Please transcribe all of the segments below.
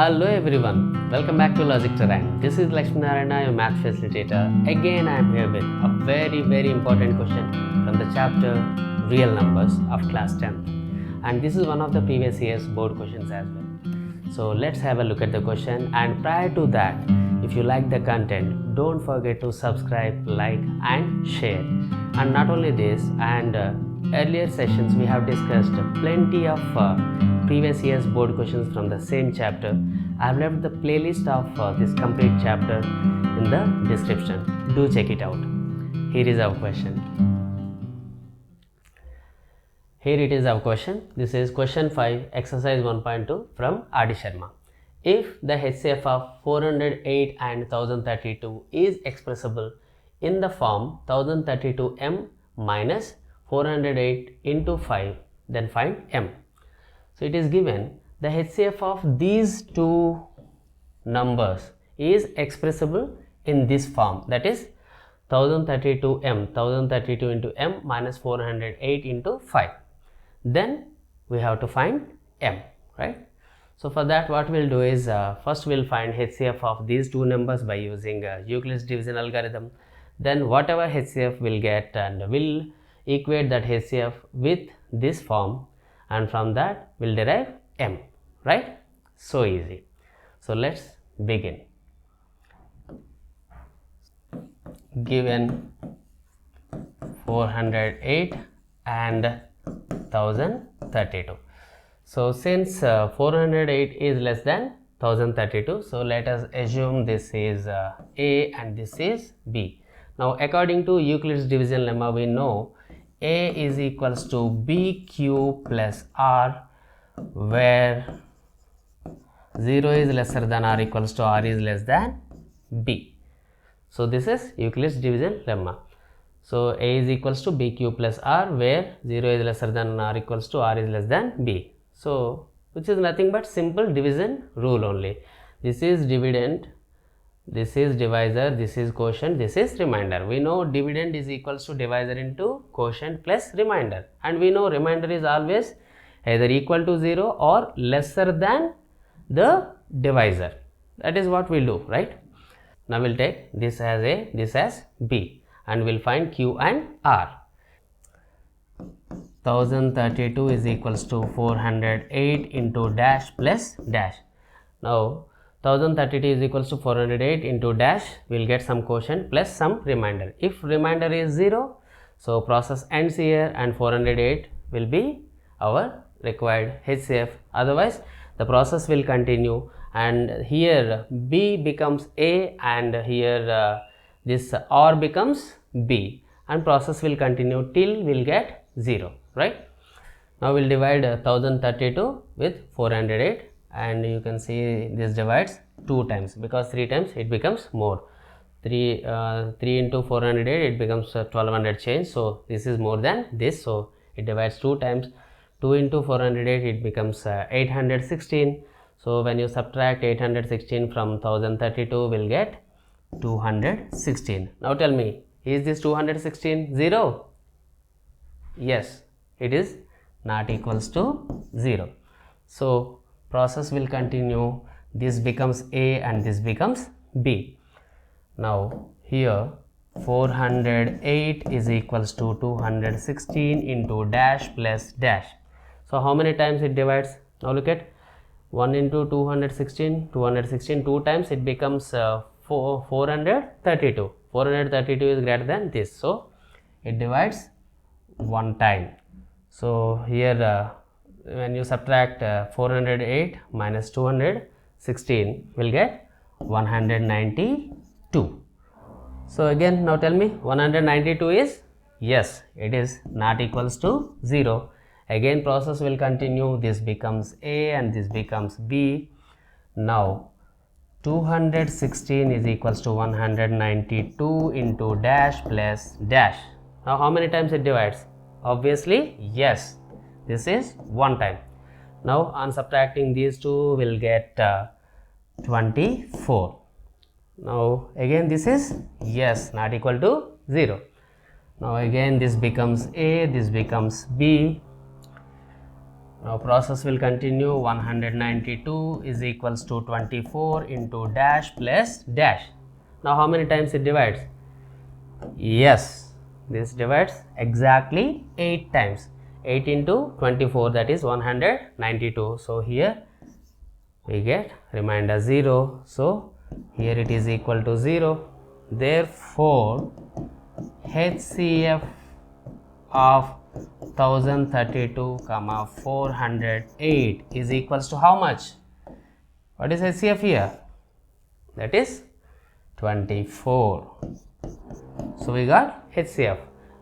Hello everyone, welcome back to Logic Terrain. This is Lakshmi Narayana, your math facilitator. Again I am here with a very important question from the chapter Real Numbers of class 10th. And this is one of the previous year's board questions as well. So let's have a look at the question, and prior to that, if you like the content, don't forget to subscribe, like and share. And not only this, and earlier sessions we have discussed plenty of previous year's board questions from the same chapter. I have left the playlist of this complete chapter in the description. Do check it out. Here is our question. Here it is our question. This is question 5, exercise 1.2 from R.D. Sharma. If the HCF of 408 and 1032 is expressible in the form 1032m minus 408 into 5, then find m. So it is given the HCF of these two numbers is expressible in this form, that is 1032m, 1032 into m minus 408 into 5. Then we have to find m, right? So for that, what we'll do is first we'll find HCF of these two numbers by using Euclid's division algorithm. Then whatever HCF we'll get, and we'll equate that HCF with this form, and from that we'll derive m, right? So easy. So let's begin. Given 408 and 1032. So since 408 is less than 1032, so let us assume this is A and this is B. Now according to Euclid's division lemma, we know A is equals to BQ plus R, where 0 is lesser than or equals to R is less than B. So this is Euclid's division lemma. So A is equals to BQ plus R, where 0 is lesser than or equals to R is less than B. So which is nothing but simple division rule only. This is dividend, this is divisor, this is quotient, this is remainder. We know dividend is equals to divisor into quotient plus remainder, and we know remainder is always either equal to 0 or lesser than the divisor. That is what we'll do, right? Now we'll take this as A, this as B, and we'll find Q and R. 1032 is equals to 408 into dash plus dash. Now 1032 is equals to 408 into dash, we'll get some quotient plus some remainder. If remainder is 0, so process ends here and 408 will be our required HCF. Otherwise the process will continue, and here B becomes A and here this R becomes B, and process will continue till we'll get 0, right? Now we'll divide 1032 with 408, and you can see this divides 2 times, because 3 times it becomes more. 3 into 408 it becomes 1200 change, so this is more than this, so it divides 2 times. 2 into 408 it becomes 816. So when you subtract 816 from 1032, we'll get 216. Now tell me, is this 216 0? Yes, it is not equals to 0. So process will continue. This becomes A and this becomes B. Now here 408 is equals to 216 into dash plus dash. So how many times it divides? Now look at 1 into 216, 216 2 times, it becomes 432. 432 is greater than this, so it divides 1 time. So here when you subtract 408 minus 216, we'll get 192. So again, now tell me, 192 is, yes, it is not equals to 0. Again process will continue. This becomes A and this becomes B. Now 216 is equals to 192 into dash plus dash. Now how many times it divides? Obviously, yes, this is 1 time. Now on subtracting these two, we'll get 24. Now again this is, yes, not equal to 0. Now again this becomes A, this becomes B. Now process will continue. 192 is equals to 24 into dash plus dash. Now how many times it divides? Yes, this divides exactly 8 times. 8 into 24, that is 192. So here we get remainder 0. So here it is equal to 0. Therefore HCF of 1032, 408 is equals to how much? What is HCF here? That is 24. So we got HCF.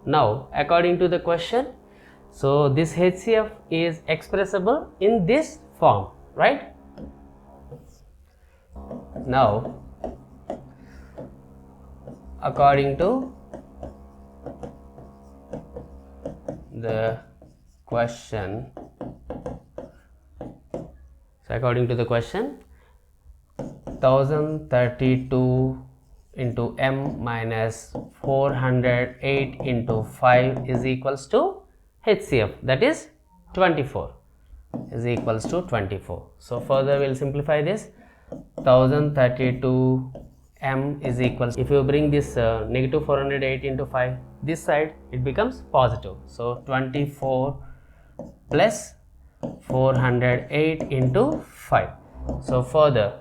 Now according to the question, so this HCF is expressible in this form, right? Now according to the question, so according to the question, 1032 into m minus 408 into 5 is equals to HCF, that is 24, is equals to 24. So further we will simplify this. 1032 m is equals, if you bring this negative 408 into 5 this side, it becomes positive. So 24 plus 408 into 5. So further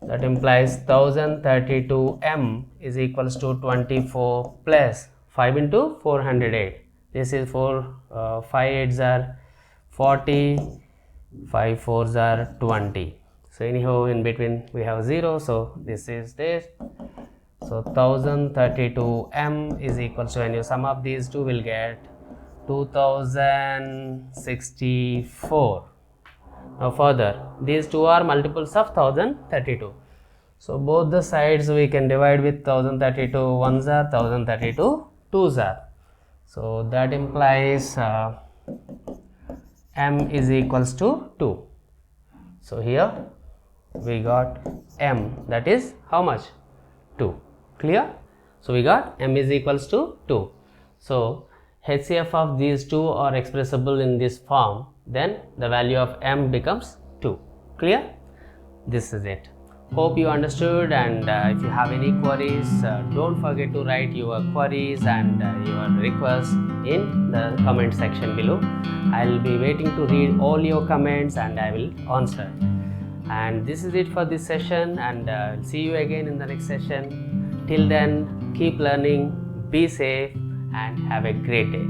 that implies 1032 m is equals to 24 plus 5 into 408. This is 5 8s are 40, 5 4s are 20. So anyhow in between we have 0, so this is this. So 1032 m is equals to, when you sum up these two, will get 2064. Now further these two are multiples of 1032. So both the sides we can divide with 1032 ones are, 1032 twos are. So that implies m is equals to 2. So here we got m, that is how much? 2. Clear? So we got m is equals to 2. So HCF of these two are expressible in this form, then the value of m becomes 2. Clear? This is it. Hope you understood, and if you have any queries, don't forget to write your queries and your requests in the comment section below. I will be waiting to read all your comments and I will answer. And this is it for this session, and I'll see you again in the next session. Till then, keep learning, be safe, and have a great day.